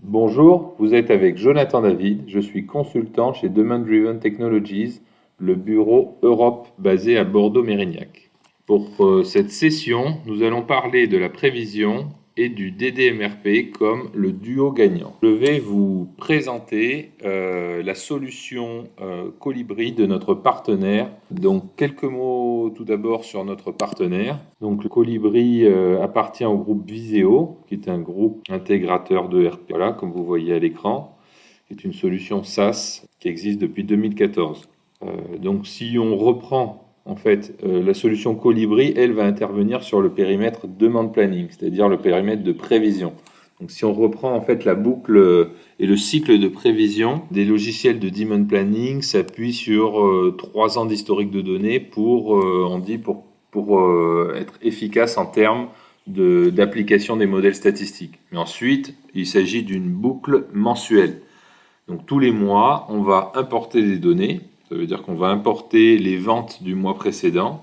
Bonjour, vous êtes avec Jonathan David, je suis consultant chez Demand Driven Technologies, le bureau Europe basé à Bordeaux-Mérignac. Pour cette session, nous allons parler de la prévision et du DDMRP comme le duo gagnant. Je vais vous présenter la solution Colibri de notre partenaire. Donc quelques mots tout d'abord sur notre partenaire. Donc le Colibri appartient au groupe Viséo, qui est un groupe intégrateur de RP, voilà, comme vous voyez à l'écran, qui est une solution SaaS qui existe depuis 2014. Donc si on reprend en fait, la solution Colibri, elle, va intervenir sur le périmètre demand planning, c'est-à-dire le périmètre de prévision. Donc, si on reprend en fait la boucle et le cycle de prévision des logiciels de demand planning, s'appuie sur 3 ans d'historique de données pour être efficace en termes d'application des modèles statistiques. Mais ensuite, il s'agit d'une boucle mensuelle. Donc, tous les mois, on va importer des données. Ça veut dire qu'on va importer les ventes du mois précédent.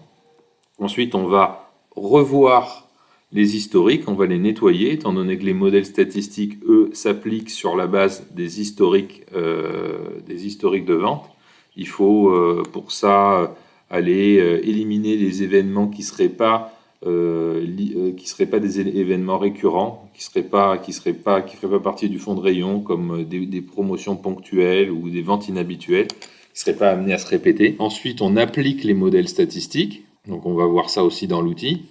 Ensuite, on va revoir les historiques, on va les nettoyer, étant donné que les modèles statistiques, eux, s'appliquent sur la base des historiques de vente. Il faut pour ça aller éliminer les événements qui seraient pas des événements récurrents, qui feraient pas partie du fond de rayon, comme des promotions ponctuelles ou des ventes inhabituelles, qui ne seraient pas amenés à se répéter. Ensuite, on applique les modèles statistiques. Donc, on va voir ça aussi dans l'outil.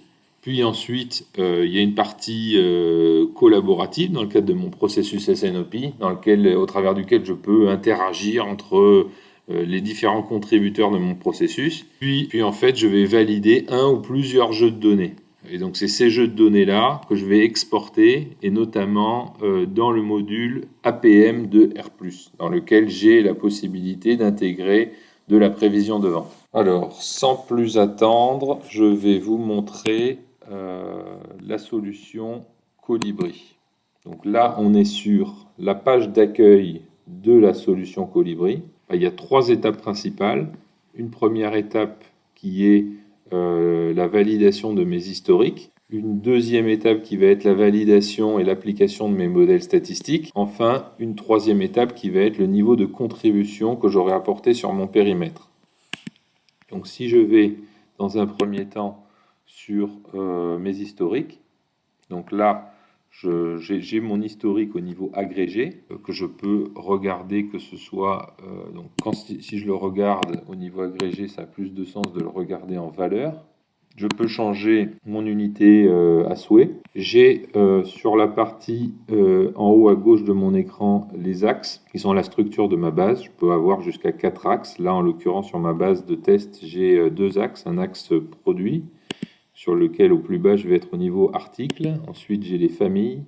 Puis ensuite, il y a une partie collaborative dans le cadre de mon processus SNOP, au travers duquel je peux interagir entre les différents contributeurs de mon processus. Puis en fait, je vais valider un ou plusieurs jeux de données. Et donc, c'est ces jeux de données-là que je vais exporter, et notamment dans le module APM de R+, dans lequel j'ai la possibilité d'intégrer de la prévision de vente. Alors, sans plus attendre, je vais vous montrer la solution Colibri. Donc là, on est sur la page d'accueil de la solution Colibri. Il y a 3 étapes principales. Une première étape qui est la validation de mes historiques. Une deuxième étape qui va être la validation et l'application de mes modèles statistiques. Enfin, une troisième étape qui va être le niveau de contribution que j'aurai apporté sur mon périmètre. Donc si je vais dans un premier temps sur mes historiques, donc là j'ai mon historique au niveau agrégé que je peux regarder, que ce soit si je le regarde au niveau agrégé, ça a plus de sens de le regarder en valeur. Je peux changer mon unité à souhait. J'ai sur la partie en haut à gauche de mon écran les axes qui sont la structure de ma base. Je peux avoir jusqu'à 4 axes. Là, en l'occurrence, sur ma base de test, j'ai 2 axes. Un axe produit sur lequel au plus bas, je vais être au niveau article. Ensuite, j'ai les familles.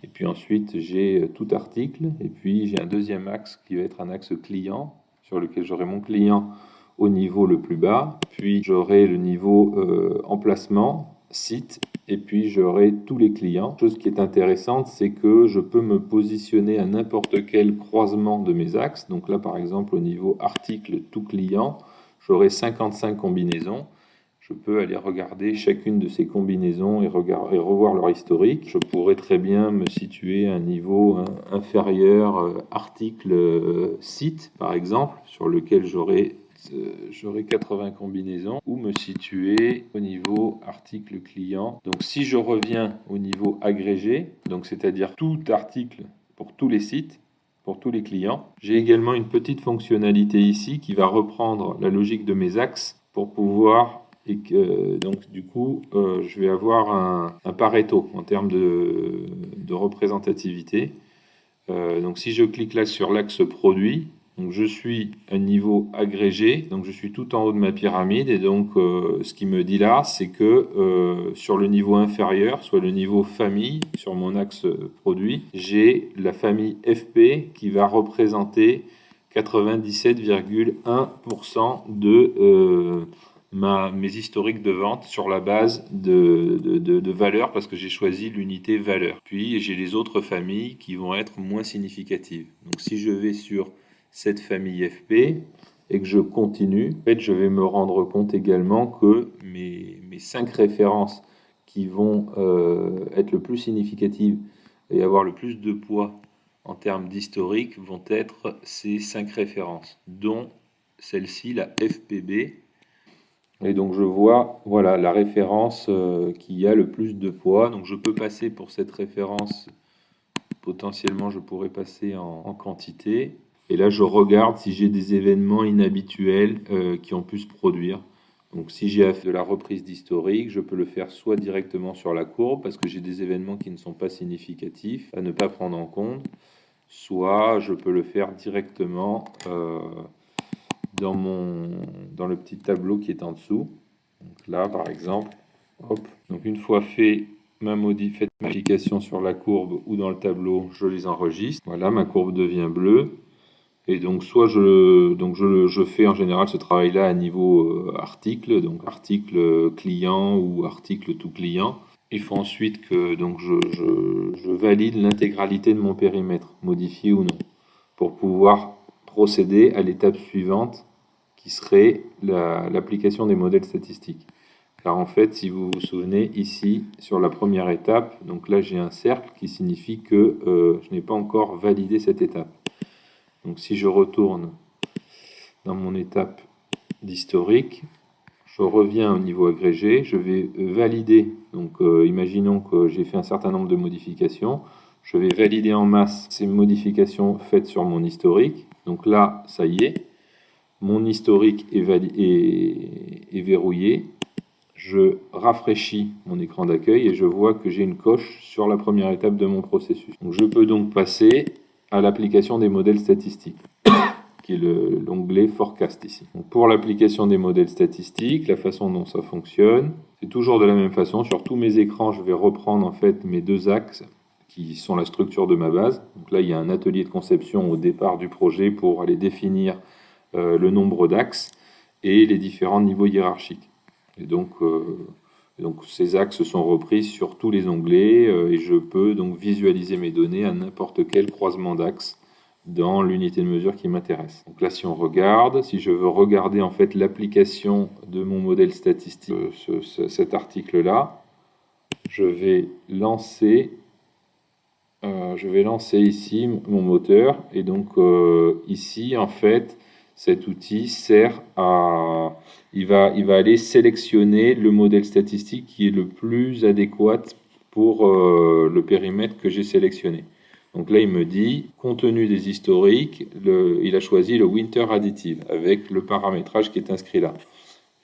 Et puis ensuite, j'ai tout article. Et puis, j'ai un deuxième axe qui va être un axe client sur lequel j'aurai mon client au niveau le plus bas, puis j'aurai le niveau emplacement, site, et puis j'aurai tous les clients. Chose qui est intéressante, c'est que je peux me positionner à n'importe quel croisement de mes axes. Donc là, par exemple, au niveau article, tout client, j'aurai 55 combinaisons. Je peux aller regarder chacune de ces combinaisons et revoir leur historique. Je pourrais très bien me situer à un niveau inférieur, article, site, par exemple, sur lequel j'aurai 80 combinaisons, ou me situer au niveau article client. Donc si je reviens au niveau agrégé, donc c'est-à-dire tout article pour tous les sites, pour tous les clients, j'ai également une petite fonctionnalité ici qui va reprendre la logique de mes axes pour pouvoir donc du coup je vais avoir un Pareto en termes de représentativité. Donc si je clique là sur l'axe produit, donc je suis à niveau agrégé, donc je suis tout en haut de ma pyramide, et donc ce qui me dit là, c'est que sur le niveau inférieur, soit le niveau famille, sur mon axe produit, j'ai la famille FP qui va représenter 97,1% de mes historiques de vente sur la base de valeur, parce que j'ai choisi l'unité valeur. Puis j'ai les autres familles qui vont être moins significatives. Donc si je vais sur cette famille FP et que je continue, en fait, je vais me rendre compte également que mes 5 références qui vont être le plus significatives et avoir le plus de poids en termes d'historique vont être ces 5 références, dont celle-ci, la FPB. Et donc je vois, voilà, la référence qui a le plus de poids. Donc je peux passer pour cette référence, potentiellement je pourrais passer en quantité. Et là je regarde si j'ai des événements inhabituels qui ont pu se produire. Donc si j'ai de la reprise d'historique, je peux le faire soit directement sur la courbe, parce que j'ai des événements qui ne sont pas significatifs, à ne pas prendre en compte, soit je peux le faire directement dans le petit tableau qui est en dessous. Donc là, par exemple, hop. Donc une fois fait ma modification sur la courbe ou dans le tableau, je les enregistre. Voilà, ma courbe devient bleue. Et donc soit je fais en général ce travail-là à niveau article, donc article client ou article tout client. Il faut ensuite que donc je valide l'intégralité de mon périmètre, modifié ou non, pour pouvoir procéder à l'étape suivante qui serait l'application des modèles statistiques. Car en fait, si vous vous souvenez, ici, sur la première étape, donc là j'ai un cercle qui signifie que je n'ai pas encore validé cette étape. Donc si je retourne dans mon étape d'historique, je reviens au niveau agrégé, je vais valider, donc imaginons que j'ai fait un certain nombre de modifications, je vais valider en masse ces modifications faites sur mon historique. Donc là, ça y est, mon historique est verrouillé. Je rafraîchis mon écran d'accueil et je vois que j'ai une coche sur la première étape de mon processus. Donc je peux donc passer à l'application des modèles statistiques, qui est l'onglet Forecast ici. Donc pour l'application des modèles statistiques, la façon dont ça fonctionne, c'est toujours de la même façon. Sur tous mes écrans, je vais reprendre en fait mes deux axes qui sont la structure de ma base. Donc là, il y a un atelier de conception au départ du projet pour aller définir le nombre d'axes et les différents niveaux hiérarchiques. Et donc ces axes sont repris sur tous les onglets et je peux donc visualiser mes données à n'importe quel croisement d'axes dans l'unité de mesure qui m'intéresse. Donc là, si on regarde, si je veux regarder en fait l'application de mon modèle statistique, cet article-là, je vais lancer ici mon moteur et donc ici en fait cet outil sert à il va aller sélectionner le modèle statistique qui est le plus adéquat pour le périmètre que j'ai sélectionné. Donc là, il me dit, compte tenu des historiques, il a choisi le Winter Additive avec le paramétrage qui est inscrit là.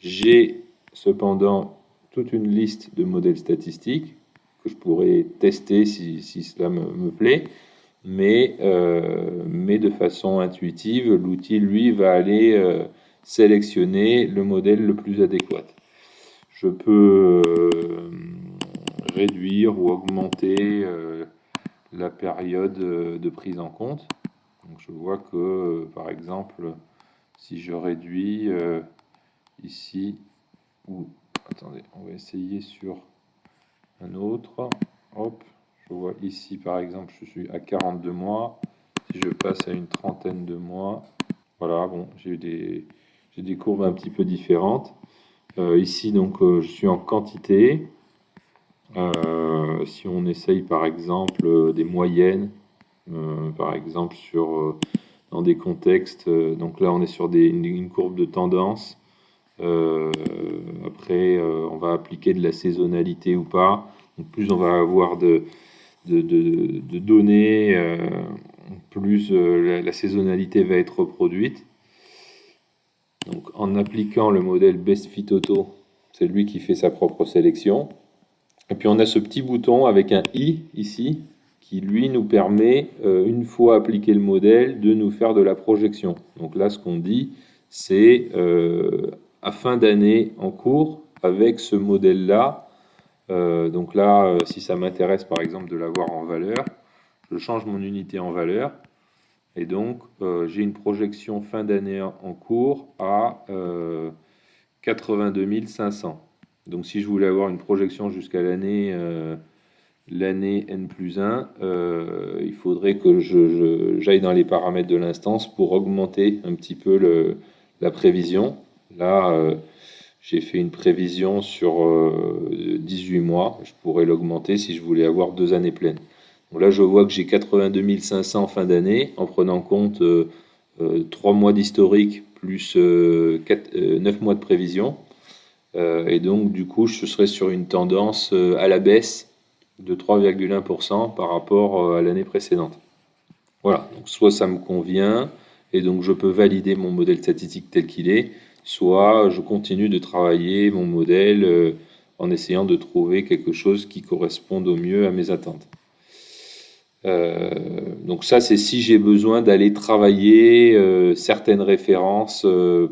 J'ai cependant toute une liste de modèles statistiques que je pourrais tester si cela me plaît, mais de façon intuitive, l'outil, lui, va aller sélectionner le modèle le plus adéquat. Je peux réduire ou augmenter la période de prise en compte. Donc je vois que, par exemple, si je réduis ici, ou attendez, on va essayer sur un autre. Hop, je vois ici, par exemple, je suis à 42 mois. Si je passe à une trentaine de mois, voilà, bon, j'ai des courbes un petit peu différentes. Ici, donc, je suis en quantité. Si on essaye, par exemple, des moyennes, par exemple, dans des contextes, donc là, on est sur une courbe de tendance. Après, on va appliquer de la saisonnalité ou pas. Donc, plus on va avoir de données, plus la saisonnalité va être reproduite. Donc, en appliquant le modèle Best Fit Auto, c'est lui qui fait sa propre sélection. Et puis, on a ce petit bouton avec un i ici, qui lui nous permet, une fois appliqué le modèle, de nous faire de la projection. Donc là, ce qu'on dit, c'est à fin d'année en cours, avec ce modèle-là, donc là, si ça m'intéresse par exemple de l'avoir en valeur, je change mon unité en valeur, et donc j'ai une projection fin d'année en cours à 82 500. Donc si je voulais avoir une projection jusqu'à l'année N plus 1, il faudrait que j'aille dans les paramètres de l'instance pour augmenter un petit peu la prévision. Là, j'ai fait une prévision sur 18 mois. Je pourrais l'augmenter si je voulais avoir 2 années pleines. Donc là, je vois que j'ai 82 500 fin d'année, en prenant en compte 3 mois d'historique plus 9 mois de prévision. Et donc, du coup, je serai sur une tendance à la baisse de 3,1% par rapport à l'année précédente. Voilà, donc soit ça me convient, et donc je peux valider mon modèle statistique tel qu'il est, soit je continue de travailler mon modèle en essayant de trouver quelque chose qui corresponde au mieux à mes attentes. Donc ça, c'est si j'ai besoin d'aller travailler certaines références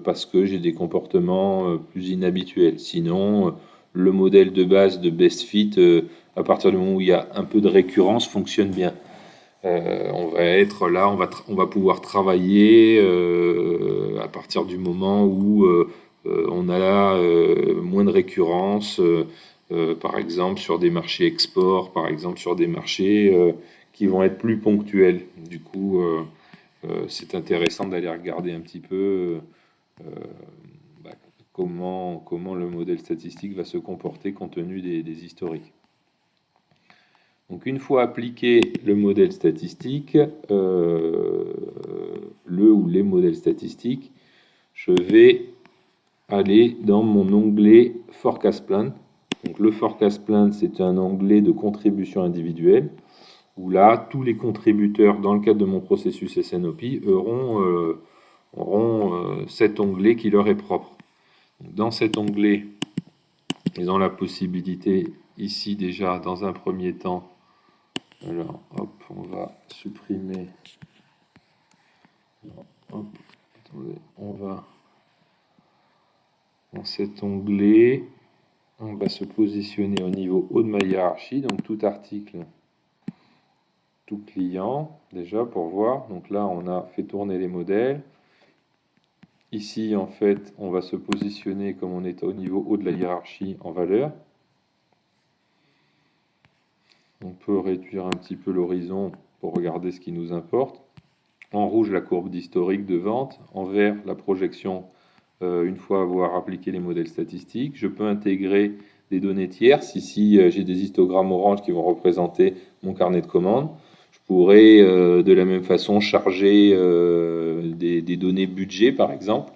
parce que j'ai des comportements plus inhabituels. Sinon, le modèle de base de BestFit, à partir du moment où il y a un peu de récurrence, fonctionne bien. On va être là, on va pouvoir travailler à partir du moment où on a là, moins de récurrence, par exemple sur des marchés export, par exemple sur des marchés qui vont être plus ponctuels. Du coup, c'est intéressant d'aller regarder un petit peu bah, comment le modèle statistique va se comporter compte tenu des historiques. Donc une fois appliqué le modèle statistique, le ou les modèles statistiques, je vais aller dans mon onglet Forecast Plan. Donc le Forecast Plan, c'est un onglet de contribution individuelle où là, tous les contributeurs dans le cadre de mon processus SNOP auront cet onglet qui leur est propre. Donc, dans cet onglet, ils ont la possibilité ici déjà, dans un premier temps, alors, hop, on va supprimer. Alors, hop, attendez, on va dans cet onglet, on va se positionner au niveau haut de ma hiérarchie, donc tout article, tout client, déjà pour voir. Donc là, on a fait tourner les modèles. Ici, en fait, on va se positionner comme on est au niveau haut de la hiérarchie en valeur. On peut réduire un petit peu l'horizon pour regarder ce qui nous importe. En rouge, la courbe d'historique de vente. En vert, la projection une fois avoir appliqué les modèles statistiques. Je peux intégrer des données tierces. Ici, j'ai des histogrammes orange qui vont représenter mon carnet de commandes. Je pourrais de la même façon charger des données budget, par exemple,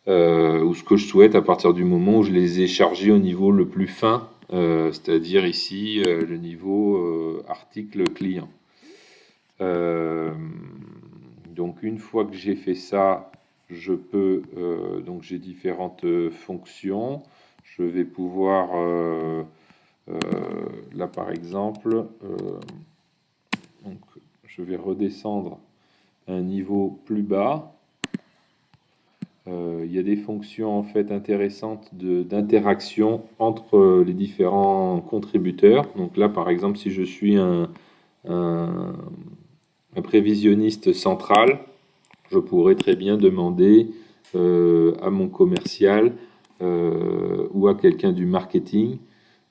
ou ce que je souhaite à partir du moment où je les ai chargées au niveau le plus fin, c'est-à-dire ici le niveau article client. Donc une fois que j'ai fait ça, je peux donc j'ai différentes fonctions. Je vais pouvoir là par exemple donc je vais redescendre à un niveau plus bas. Il y a des fonctions en fait intéressantes d'interaction entre les différents contributeurs. Donc là par exemple si je suis un prévisionniste central, je pourrais très bien demander à mon commercial ou à quelqu'un du marketing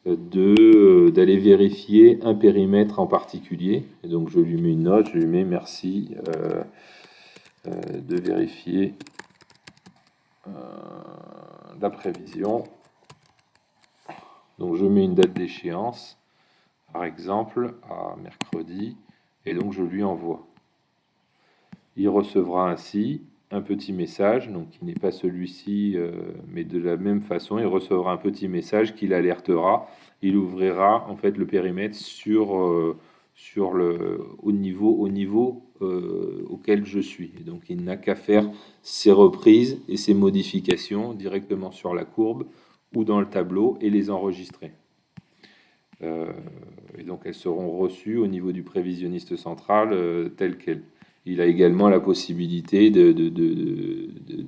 d'aller vérifier un périmètre en particulier. Et donc je lui mets une note, je lui mets merci de vérifier la prévision. Donc je mets une date d'échéance, par exemple à mercredi, et donc je lui envoie. Il recevra ainsi un petit message, donc qui n'est pas celui-ci, mais de la même façon, il recevra un petit message qui l'alertera. Il ouvrira en fait le périmètre au niveau auquel je suis. Et donc il n'a qu'à faire ses reprises et ses modifications directement sur la courbe ou dans le tableau et les enregistrer. Et donc elles seront reçues au niveau du prévisionniste central telles quelles. Il a également la possibilité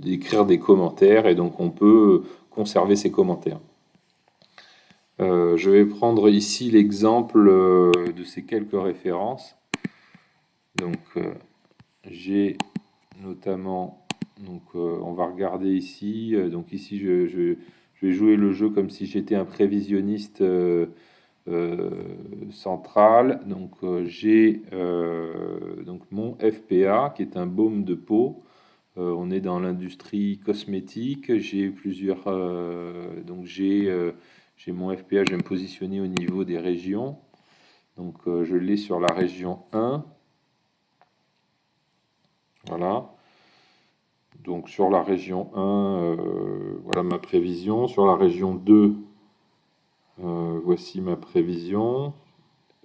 d'écrire des commentaires et donc on peut conserver ces commentaires. Je vais prendre ici l'exemple de ces quelques références. Donc j'ai notamment, donc on va regarder ici. Donc ici je vais jouer le jeu comme si j'étais un prévisionniste central. Donc j'ai donc mon FPA qui est un baume de peau. On est dans l'industrie cosmétique. J'ai plusieurs donc j'ai mon FPA. Je vais me positionner au niveau des régions. Donc je l'ai sur la région 1. Voilà. Donc sur la région 1, voilà ma prévision. Sur la région 2, voici ma prévision.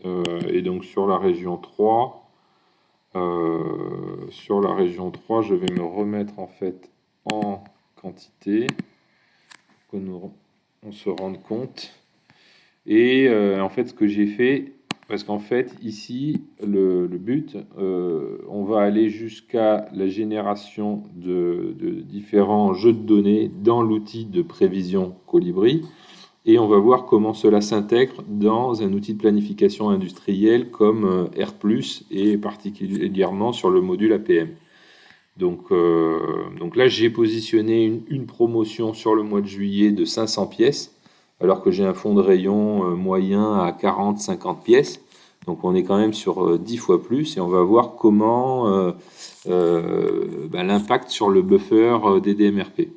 Et donc sur la région 3, je vais me remettre en fait en quantité pour que on se rende compte. Et en fait, ce que j'ai fait, parce qu'en fait, ici, le but, on va aller jusqu'à la génération de différents jeux de données dans l'outil de prévision Colibri. Et on va voir comment cela s'intègre dans un outil de planification industrielle comme R+, et particulièrement sur le module APM. Donc là, j'ai positionné une promotion sur le mois de juillet de 500 pièces, alors que j'ai un fonds de rayon moyen à 40-50 pièces. Donc on est quand même sur 10 fois plus, et on va voir comment l'impact sur le buffer DDMRP.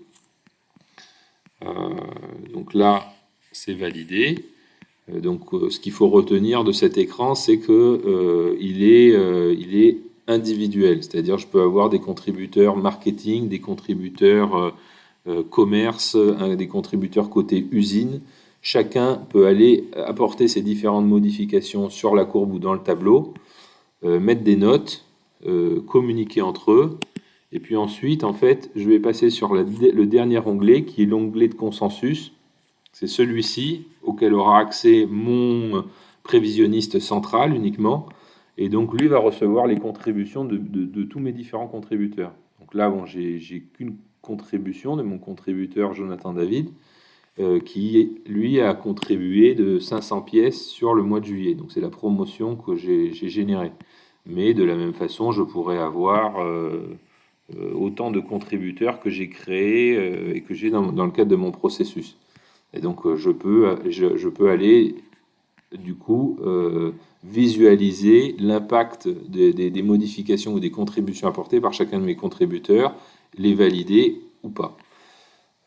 Donc là, c'est validé. Donc ce qu'il faut retenir de cet écran, c'est que il est individuel, c'est-à-dire je peux avoir des contributeurs marketing, des contributeurs commerce, des contributeurs côté usine. Chacun peut aller apporter ses différentes modifications sur la courbe ou dans le tableau, mettre des notes, communiquer entre eux. Et puis ensuite, en fait, je vais passer sur le dernier onglet qui est l'onglet de consensus. C'est celui-ci auquel aura accès mon prévisionniste central uniquement. Et donc, lui va recevoir les contributions de tous mes différents contributeurs. Donc là, bon, j'ai qu'une contribution de mon contributeur Jonathan David, qui, lui, a contribué de 500 pièces sur le mois de juillet. Donc, c'est la promotion que j'ai générée. Mais de la même façon, je pourrais avoir autant de contributeurs que j'ai créés et que j'ai dans le cadre de mon processus. Et donc, je peux aller, du coup, visualiser l'impact des modifications ou des contributions apportées par chacun de mes contributeurs, les valider ou pas.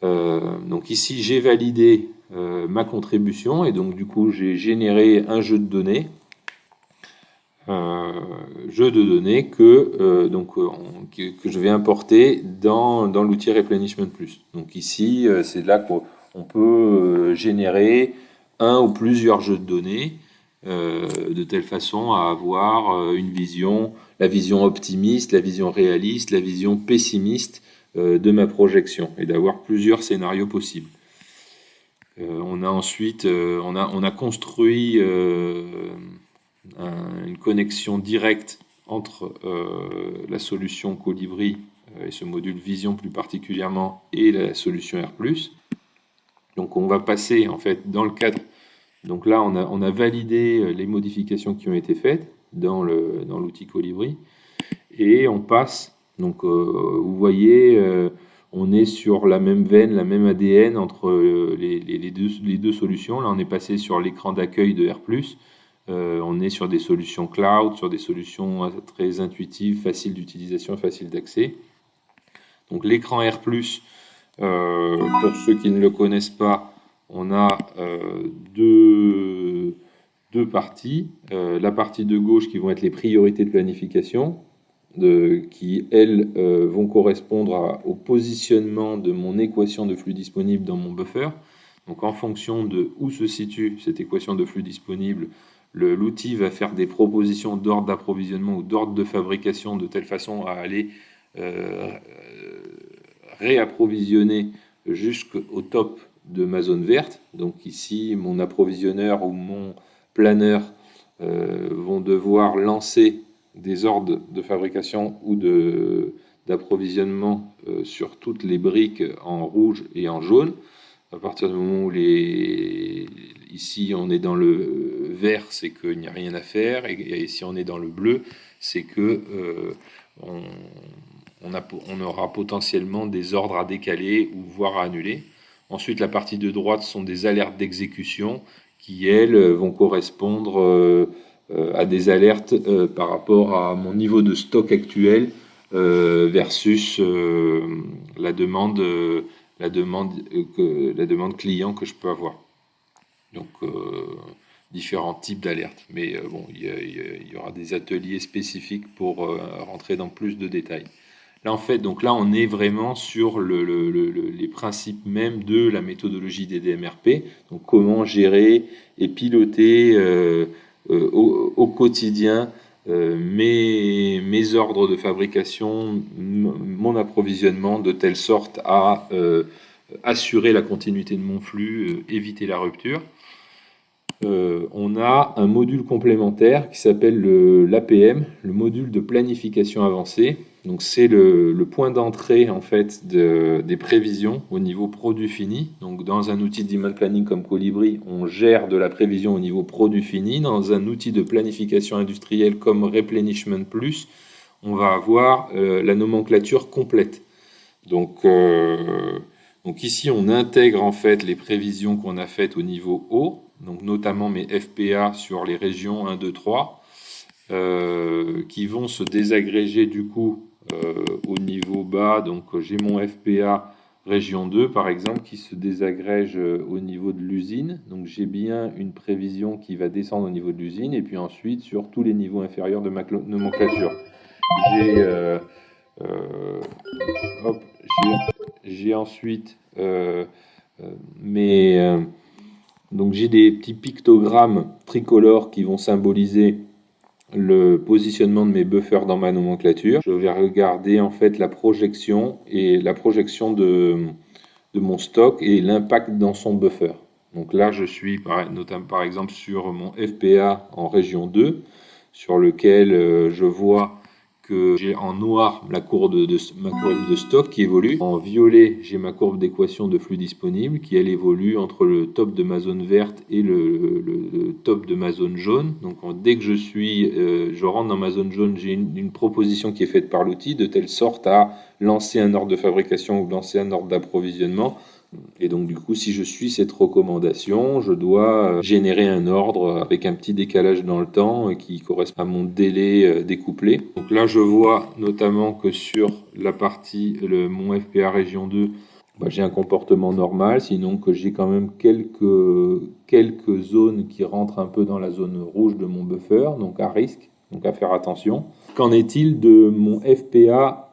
Donc ici, j'ai validé ma contribution et donc, du coup, j'ai généré un jeu de données. Que je vais importer dans l'outil Replenishment Plus. Donc ici, c'est là qu'on peut générer un ou plusieurs jeux de données de telle façon à avoir la vision optimiste, la vision réaliste, la vision pessimiste de ma projection et d'avoir plusieurs scénarios possibles. On a ensuite on a construit une connexion directe entre la solution Colibri et ce module Vision plus particulièrement et la solution R+. Donc on va passer en fait dans le cadre. Donc là on a validé les modifications qui ont été faites dans l'outil Colibri et on passe. Donc vous voyez, on est sur la même veine, la même ADN entre les deux solutions. Là on est passé sur l'écran d'accueil de R+. On est sur des solutions cloud, sur des solutions très intuitives, faciles d'utilisation, faciles d'accès. Donc l'écran R+, pour ceux qui ne le connaissent pas, on a deux parties. La partie de gauche qui vont être les priorités de planification, qui elles vont correspondre au positionnement de mon équation de flux disponible dans mon buffer. Donc en fonction de où se situe cette équation de flux disponible, l'outil va faire des propositions d'ordre d'approvisionnement ou d'ordre de fabrication de telle façon à aller réapprovisionner jusqu'au top de ma zone verte. Donc ici, mon approvisionneur ou mon planeur vont devoir lancer des ordres de fabrication ou d'approvisionnement sur toutes les briques en rouge et en jaune. À partir du moment où ici on est dans le vert, c'est qu'il n'y a rien à faire, et si on est dans le bleu, c'est que on aura potentiellement des ordres à décaler ou voire à annuler. Ensuite, la partie de droite sont des alertes d'exécution qui, elles, vont correspondre à des alertes par rapport à mon niveau de stock actuel versus la demande client que je peux avoir. Donc différents types d'alertes. Mais bon, il y aura des ateliers spécifiques pour rentrer dans plus de détails. Là, en fait, donc là, on est vraiment sur les principes même de la méthodologie des DMRP. Donc, comment gérer et piloter au quotidien mes ordres de fabrication, mon approvisionnement, de telle sorte à assurer la continuité de mon flux, éviter la rupture. On a un module complémentaire qui s'appelle l'APM, le module de planification avancée. Donc c'est le point d'entrée en fait des prévisions au niveau produit fini. Donc dans un outil de demand planning comme Colibri, on gère de la prévision au niveau produit fini. Dans un outil de planification industrielle comme Replenishment Plus, on va avoir la nomenclature complète. Donc ici on intègre en fait les prévisions qu'on a faites au niveau haut, donc notamment mes FPA sur les régions 1, 2, 3, qui vont se désagréger du coup au niveau bas. Donc j'ai mon FPA région 2 par exemple qui se désagrège au niveau de l'usine. Donc j'ai bien une prévision qui va descendre au niveau de l'usine et puis ensuite sur tous les niveaux inférieurs de ma nomenclature. J'ai ensuite donc j'ai des petits pictogrammes tricolores qui vont symboliser le positionnement de mes buffers dans ma nomenclature. Je vais regarder en fait la projection de mon stock et l'impact dans son buffer. Donc là, je suis notamment par exemple sur mon FPA en région 2, sur lequel je vois que j'ai en noir ma courbe de stock qui évolue. En violet, j'ai ma courbe d'équation de flux disponible qui, elle, évolue entre le top de ma zone verte et le top de ma zone jaune. Donc, dès que je rentre dans ma zone jaune, j'ai une proposition qui est faite par l'outil de telle sorte à lancer un ordre de fabrication ou lancer un ordre d'approvisionnement. Et donc du coup, si je suis cette recommandation, je dois générer un ordre avec un petit décalage dans le temps qui correspond à mon délai découplé. Donc là, je vois notamment que sur la partie, mon FPA région 2, j'ai un comportement normal, sinon que j'ai quand même quelques zones qui rentrent un peu dans la zone rouge de mon buffer, donc à risque, donc à faire attention. Qu'en est-il de mon FPA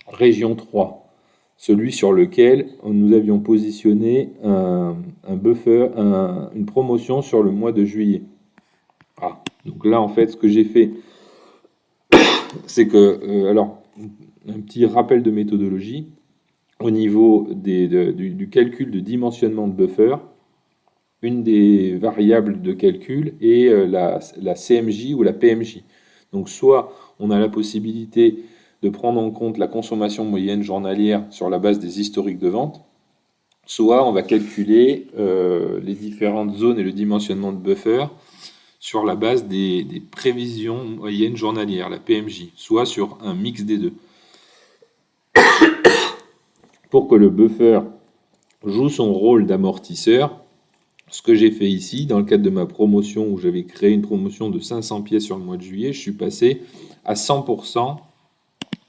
région 3 ? Celui sur lequel nous avions positionné un buffer, une promotion sur le mois de juillet. Donc là, en fait, ce que j'ai fait, c'est que, alors, un petit rappel de méthodologie, au niveau du calcul de dimensionnement de buffer, une des variables de calcul est la CMJ ou la PMJ. Donc soit on a la possibilité de prendre en compte la consommation moyenne journalière sur la base des historiques de vente, soit on va calculer les différentes zones et le dimensionnement de buffer sur la base des prévisions moyennes journalières, la PMJ, soit sur un mix des deux. Pour que le buffer joue son rôle d'amortisseur, ce que j'ai fait ici, dans le cadre de ma promotion où j'avais créé une promotion de 500 pièces sur le mois de juillet, je suis passé à 100%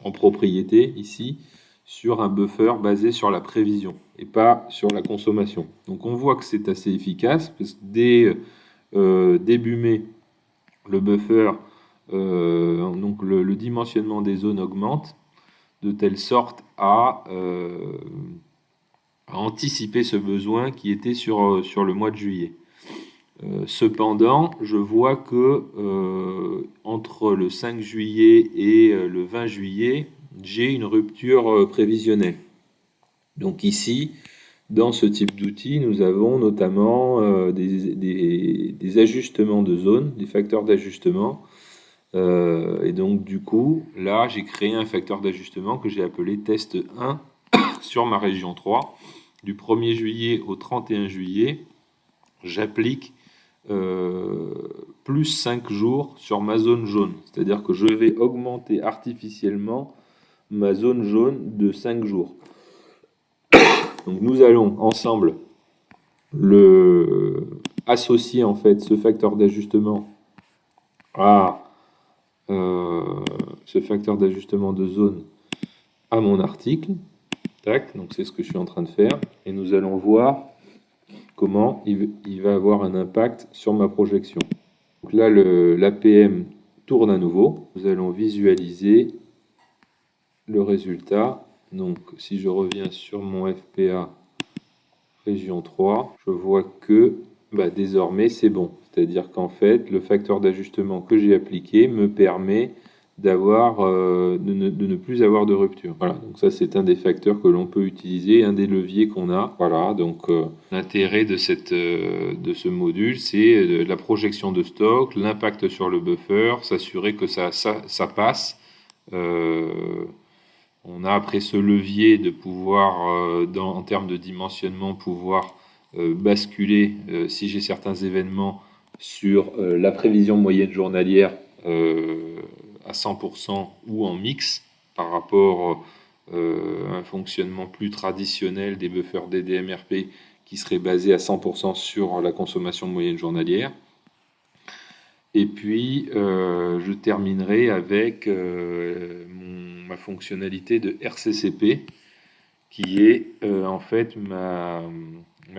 en propriété ici sur un buffer basé sur la prévision et pas sur la consommation. Donc on voit que c'est assez efficace parce que dès début mai, le buffer, donc le dimensionnement des zones augmente de telle sorte à anticiper ce besoin qui était sur le mois de juillet. Cependant, je vois que entre le 5 juillet et le 20 juillet, j'ai une rupture prévisionnelle. Donc ici, dans ce type d'outil, nous avons notamment des ajustements de zone, des facteurs d'ajustement. Et donc du coup, là, j'ai créé un facteur d'ajustement que j'ai appelé test 1 sur ma région 3. Du 1er juillet au 31 juillet, j'applique plus 5 jours sur ma zone jaune. C'est-à-dire que je vais augmenter artificiellement ma zone jaune de 5 jours. Donc nous allons ensemble associer en fait ce facteur d'ajustement à ce facteur d'ajustement de zone à mon article. Tac, donc c'est ce que je suis en train de faire. Et nous allons voir comment il va avoir un impact sur ma projection. Donc là, l'APM tourne à nouveau. Nous allons visualiser le résultat. Donc si je reviens sur mon FPA région 3, je vois que désormais c'est bon. C'est-à-dire qu'en fait, le facteur d'ajustement que j'ai appliqué me permet de ne plus avoir de rupture. Voilà, donc ça c'est un des facteurs que l'on peut utiliser, un des leviers qu'on a. Voilà, donc l'intérêt de ce module, c'est la projection de stock, l'impact sur le buffer, s'assurer que ça passe. On a après ce levier de pouvoir, en termes de dimensionnement, pouvoir basculer, si j'ai certains événements, sur la prévision moyenne journalière à 100% ou en mix par rapport à un fonctionnement plus traditionnel des buffers DDMRP qui serait basé à 100% sur la consommation moyenne journalière. Et puis, je terminerai avec ma fonctionnalité de RCCP, qui est en fait ma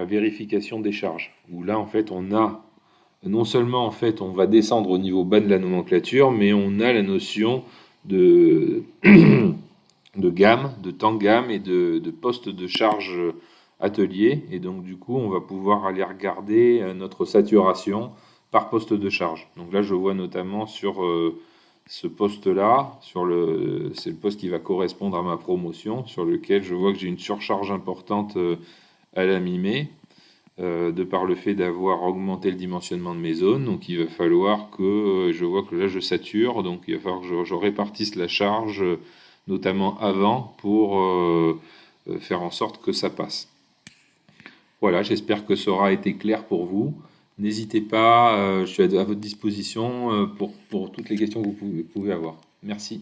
vérification des charges. Où là, en fait, on a non seulement en fait, on va descendre au niveau bas de la nomenclature, mais on a la notion de de gamme, de temps gamme et de poste de charge atelier. Et donc, du coup, on va pouvoir aller regarder notre saturation par poste de charge. Donc là, je vois notamment sur ce poste-là, c'est le poste qui va correspondre à ma promotion, sur lequel je vois que j'ai une surcharge importante à la mi-mai, de par le fait d'avoir augmenté le dimensionnement de mes zones. Donc il va falloir que je vois que là je sature, donc il va falloir que je répartisse la charge, notamment avant, pour faire en sorte que ça passe. Voilà, j'espère que ça aura été clair pour vous. N'hésitez pas, je suis à votre disposition pour toutes les questions que vous pouvez avoir. Merci.